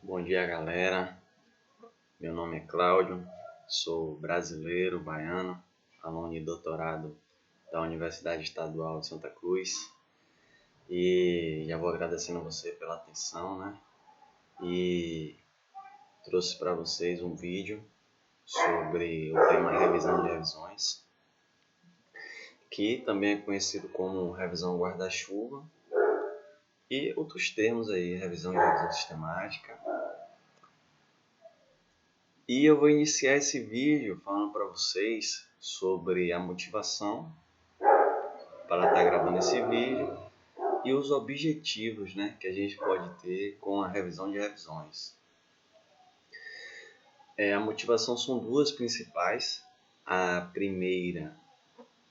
Bom dia, galera. Meu nome é Cláudio, sou brasileiro, baiano, aluno de doutorado da Universidade Estadual de Santa Cruz. E já vou agradecendo a você pela atenção, né? E trouxe para vocês um vídeo sobre o tema revisão de revisões, que também é conhecido como revisão guarda-chuva, e outros termos aí, revisão de revisão sistemática. E eu vou iniciar esse vídeo falando para vocês sobre a motivação para estar gravando esse vídeo e os objetivos, né, que a gente pode ter com a revisão de revisões. A motivação são duas principais. A primeira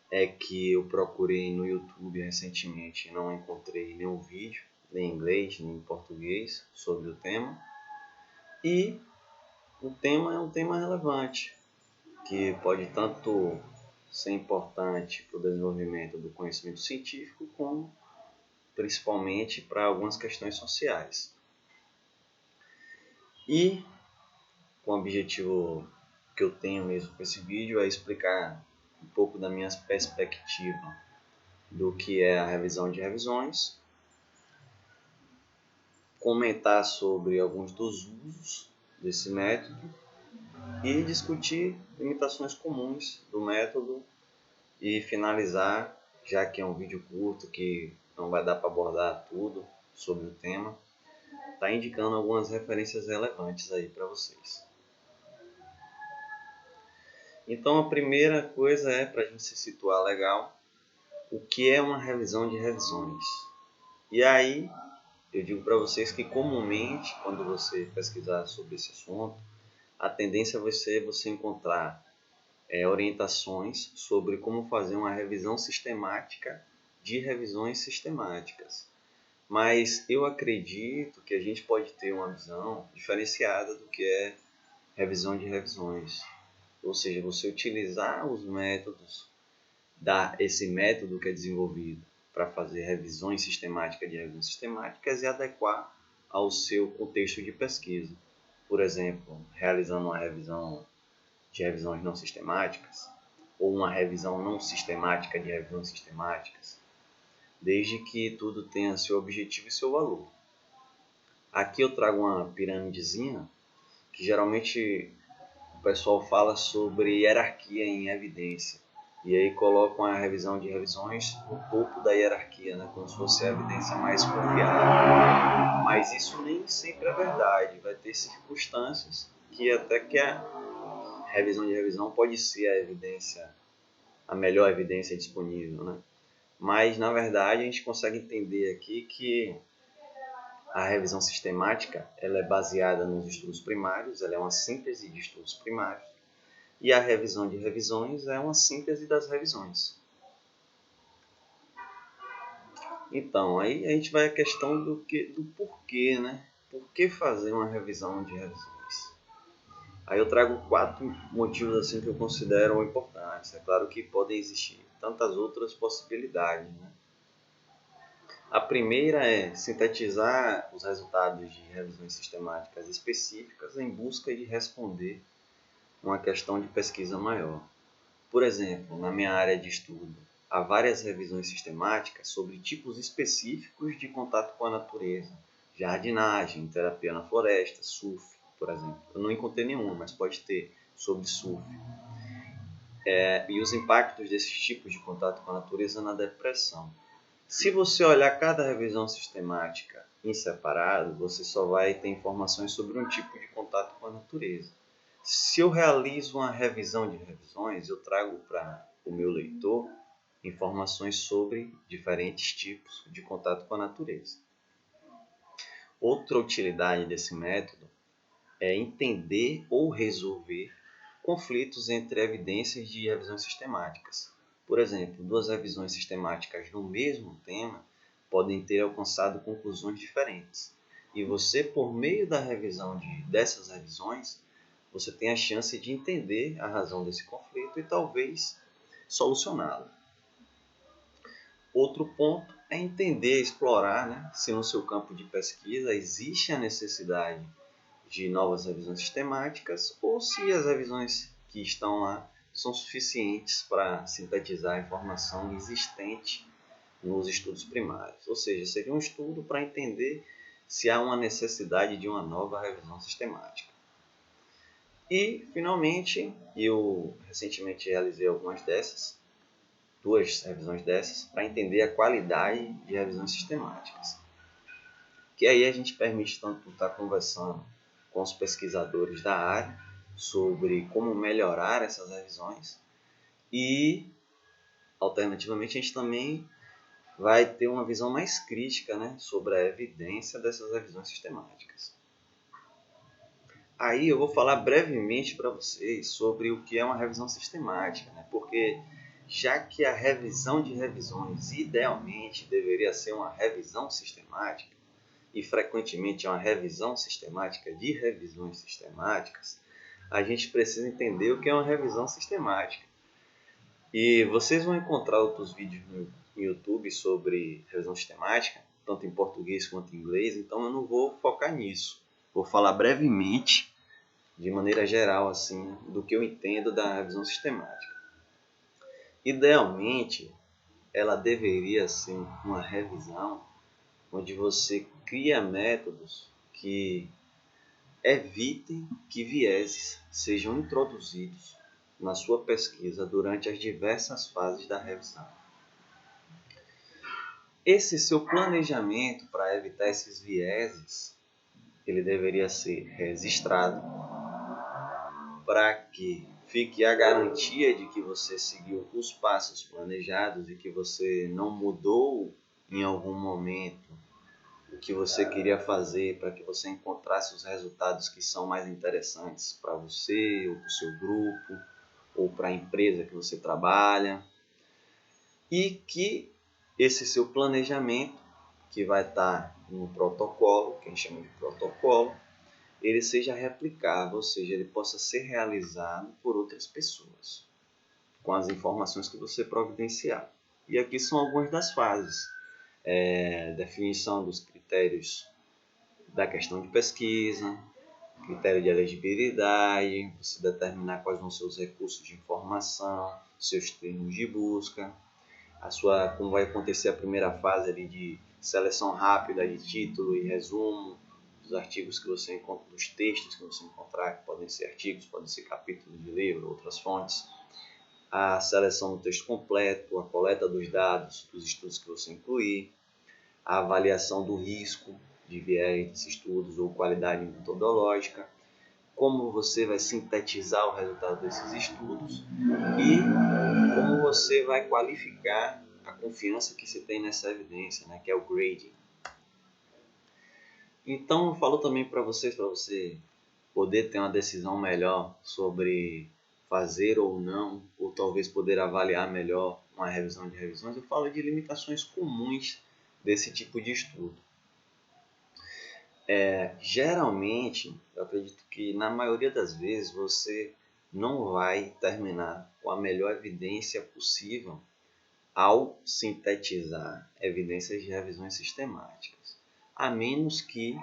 é que eu procurei no YouTube recentemente e não encontrei nenhum vídeo, nem em inglês, nem em português, sobre o tema. E o tema é um tema relevante, que pode tanto ser importante para o desenvolvimento do conhecimento científico, como principalmente para algumas questões sociais. E o objetivo que eu tenho mesmo com esse vídeo é explicar um pouco da minha perspectiva do que é a revisão de revisões, comentar sobre alguns dos usos desse método e discutir limitações comuns do método e finalizar, já que é um vídeo curto que não vai dar para abordar tudo sobre o tema, tá indicando algumas referências relevantes aí para vocês. Então a primeira coisa é, para a gente se situar legal, o que é uma revisão de revisões. E aí eu digo para vocês que comumente, quando você pesquisar sobre esse assunto, a tendência vai ser você encontrar orientações sobre como fazer uma revisão sistemática de revisões sistemáticas. Mas eu acredito que a gente pode ter uma visão diferenciada do que é revisão de revisões. Ou seja, você utilizar os métodos, esse método que é desenvolvido para fazer revisões sistemáticas de revisões sistemáticas e adequar ao seu contexto de pesquisa. Por exemplo, realizando uma revisão de revisões não sistemáticas ou uma revisão não sistemática de revisões sistemáticas, desde que tudo tenha seu objetivo e seu valor. Aqui eu trago uma piramidezinha que geralmente o pessoal fala sobre hierarquia em evidência. E aí colocam a revisão de revisões no topo da hierarquia, né? Como se fosse a evidência mais confiável. Mas isso nem sempre é verdade. Vai ter circunstâncias que até que a revisão de revisão pode ser a melhor evidência disponível, né? Mas, na verdade, a gente consegue entender aqui que a revisão sistemática ela é baseada nos estudos primários, ela é uma síntese de estudos primários, e a revisão de revisões é uma síntese das revisões. Então, aí a gente vai à questão do porquê, né? Por que fazer uma revisão de revisões? Aí eu trago 4 motivos assim que eu considero importantes. É claro que podem existir tantas outras possibilidades, né? A primeira é sintetizar os resultados de revisões sistemáticas específicas em busca de responder uma questão de pesquisa maior. Por exemplo, na minha área de estudo, há várias revisões sistemáticas sobre tipos específicos de contato com a natureza, jardinagem, terapia na floresta, surf, por exemplo. Eu não encontrei nenhuma, mas pode ter sobre surf. E os impactos desses tipos de contato com a natureza na depressão. Se você olhar cada revisão sistemática em separado, você só vai ter informações sobre um tipo de contato com a natureza. Se eu realizo uma revisão de revisões, eu trago para o meu leitor informações sobre diferentes tipos de contato com a natureza. Outra utilidade desse método é entender ou resolver conflitos entre evidências de revisões sistemáticas. Por exemplo, duas revisões sistemáticas no mesmo tema podem ter alcançado conclusões diferentes. E você, por meio da revisão dessas revisões, você tem a chance de entender a razão desse conflito e talvez solucioná-lo. Outro ponto é entender, explorar, né, se no seu campo de pesquisa existe a necessidade de novas revisões sistemáticas ou se as revisões que estão lá são suficientes para sintetizar a informação existente nos estudos primários. Ou seja, seria um estudo para entender se há uma necessidade de uma nova revisão sistemática. E, finalmente, eu recentemente realizei duas revisões dessas, para entender a qualidade de revisões sistemáticas. Que aí a gente permite tanto estar conversando com os pesquisadores da área sobre como melhorar essas revisões e, alternativamente, a gente também vai ter uma visão mais crítica, né, sobre a evidência dessas revisões sistemáticas. Aí eu vou falar brevemente para vocês sobre o que é uma revisão sistemática, né, porque já que a revisão de revisões idealmente deveria ser uma revisão sistemática, e frequentemente é uma revisão sistemática de revisões sistemáticas, a gente precisa entender o que é uma revisão sistemática. E vocês vão encontrar outros vídeos no YouTube sobre revisão sistemática, tanto em português quanto em inglês, então eu não vou focar nisso. Vou falar brevemente, de maneira geral, assim, do que eu entendo da revisão sistemática. Idealmente, ela deveria ser uma revisão onde você cria métodos que evitem que vieses sejam introduzidos na sua pesquisa durante as diversas fases da revisão. Esse seu planejamento para evitar esses vieses, ele deveria ser registrado para que fique a garantia de que você seguiu os passos planejados e que você não mudou em algum momento o que você queria fazer para que você encontrasse os resultados que são mais interessantes para você, ou para o seu grupo, ou para a empresa que você trabalha. E que esse seu planejamento, que vai estar no protocolo, que a gente chama de protocolo, ele seja replicável, ou seja, ele possa ser realizado por outras pessoas, com as informações que você providenciar. E aqui são algumas das fases. Definição dos critérios da questão de pesquisa, critério de elegibilidade, você determinar quais vão ser os recursos de informação, seus termos de busca, como vai acontecer a primeira fase ali de seleção rápida de título e resumo dos artigos que você encontra, dos textos que você encontrar, que podem ser artigos, podem ser capítulos de livro, outras fontes, a seleção do texto completo, a coleta dos dados dos estudos que você incluir, a avaliação do risco de viés desses estudos ou qualidade metodológica, como você vai sintetizar o resultado desses estudos e como você vai qualificar a confiança que se tem nessa evidência, né, que é o grading. Então, eu falo também para você poder ter uma decisão melhor sobre fazer ou não, ou talvez poder avaliar melhor uma revisão de revisões, eu falo de limitações comuns desse tipo de estudo. Geralmente, eu acredito que na maioria das vezes você não vai terminar com a melhor evidência possível ao sintetizar evidências de revisões sistemáticas, a menos que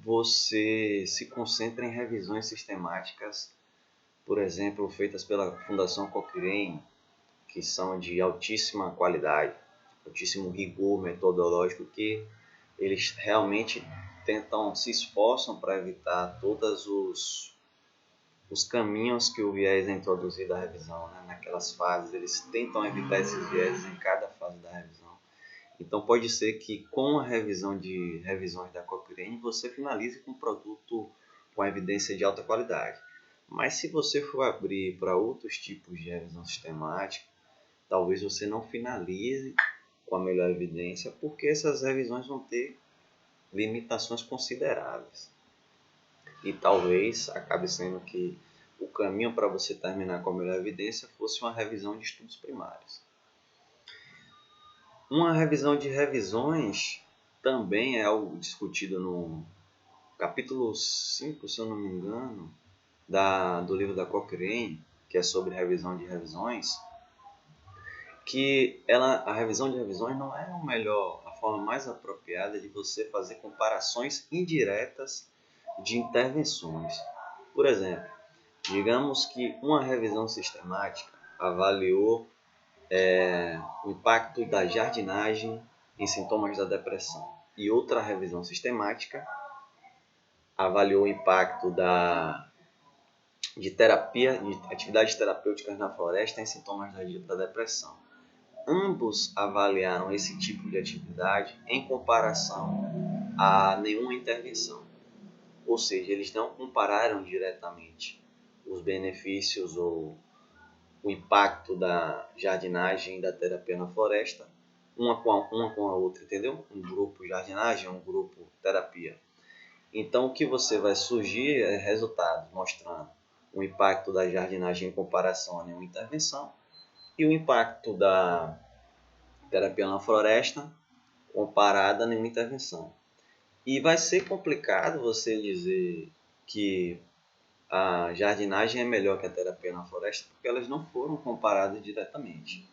você se concentre em revisões sistemáticas, por exemplo, feitas pela Fundação Cochrane, que são de altíssima qualidade, altíssimo rigor metodológico, que eles realmente se esforçam para evitar todos os caminhos que o viés é introduzido à revisão, né? Naquelas fases, eles tentam evitar esses viés em cada fase da revisão. Então pode ser que com a revisão de revisões da Cochrane você finalize com um produto com evidência de alta qualidade. Mas se você for abrir para outros tipos de revisão sistemática, talvez você não finalize com a melhor evidência, porque essas revisões vão ter limitações consideráveis. E talvez acabe sendo que o caminho para você terminar com a melhor evidência fosse uma revisão de estudos primários. Uma revisão de revisões também é algo discutido no capítulo 5, se eu não me engano, do livro da Cochrane, que é sobre revisão de revisões, que a revisão de revisões não é a forma mais apropriada de você fazer comparações indiretas de intervenções. Por exemplo, digamos que uma revisão sistemática avaliou o impacto da jardinagem em sintomas da depressão e outra revisão sistemática avaliou o impacto de terapia, de atividades terapêuticas na floresta em sintomas da depressão. Ambos avaliaram esse tipo de atividade em comparação a nenhuma intervenção. Ou seja, eles não compararam diretamente os benefícios ou o impacto da jardinagem e da terapia na floresta, uma com a outra, entendeu? Um grupo jardinagem, um grupo terapia. Então, o que você vai surgir é resultados mostrando o impacto da jardinagem em comparação a nenhuma intervenção e o impacto da terapia na floresta comparada a nenhuma intervenção. E vai ser complicado você dizer que a jardinagem é melhor que a terapia na floresta, porque elas não foram comparadas diretamente.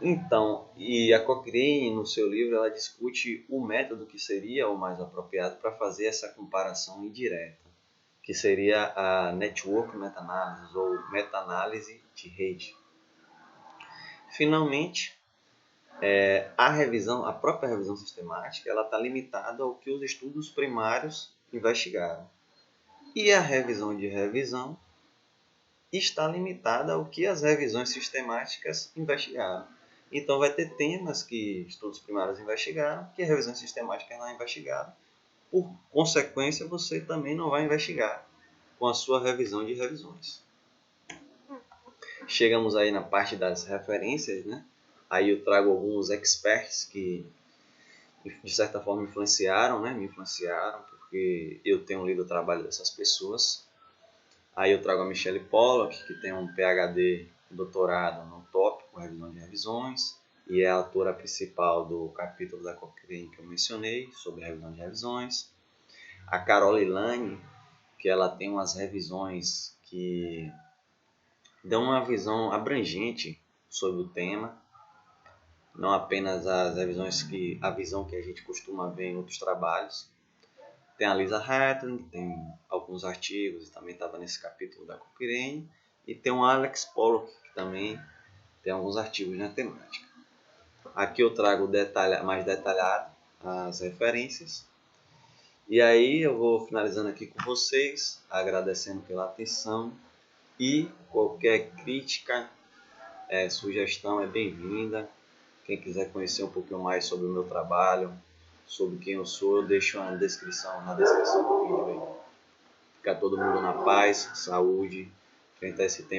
Então, e a Cochrane, no seu livro, ela discute o método que seria o mais apropriado para fazer essa comparação indireta, que seria a Network Meta-Análise ou Meta-Análise de rede. Finalmente, a própria revisão sistemática, ela está limitada ao que os estudos primários investigaram. E a revisão de revisão está limitada ao que as revisões sistemáticas investigaram. Então, vai ter temas que estudos primários investigaram, que a revisão sistemática não investigaram. Por consequência, você também não vai investigar com a sua revisão de revisões. Chegamos aí na parte das referências, né? Aí eu trago alguns experts que, de certa forma, me influenciaram, porque eu tenho lido o trabalho dessas pessoas. Aí eu trago a Michelle Pollack, que tem um PhD, doutorado no tópico revisão de revisões, e é a autora principal do capítulo da Cochrane que eu mencionei, sobre revisão de revisões. A Carol Ilani, que ela tem umas revisões que dão uma visão abrangente sobre o tema, não apenas a visão que a gente costuma ver em outros trabalhos. Tem a Lisa Hartling, que tem alguns artigos e também estava nesse capítulo da Cochrane. E tem o Alex Pollock, que também tem alguns artigos na temática. Aqui eu trago mais detalhado as referências. E aí eu vou finalizando aqui com vocês, agradecendo pela atenção. E qualquer crítica, sugestão é bem-vinda. Quem quiser conhecer um pouquinho mais sobre o meu trabalho, sobre quem eu sou, eu deixo na descrição do vídeo aí. Fica todo mundo na paz, saúde, frente a esse tempo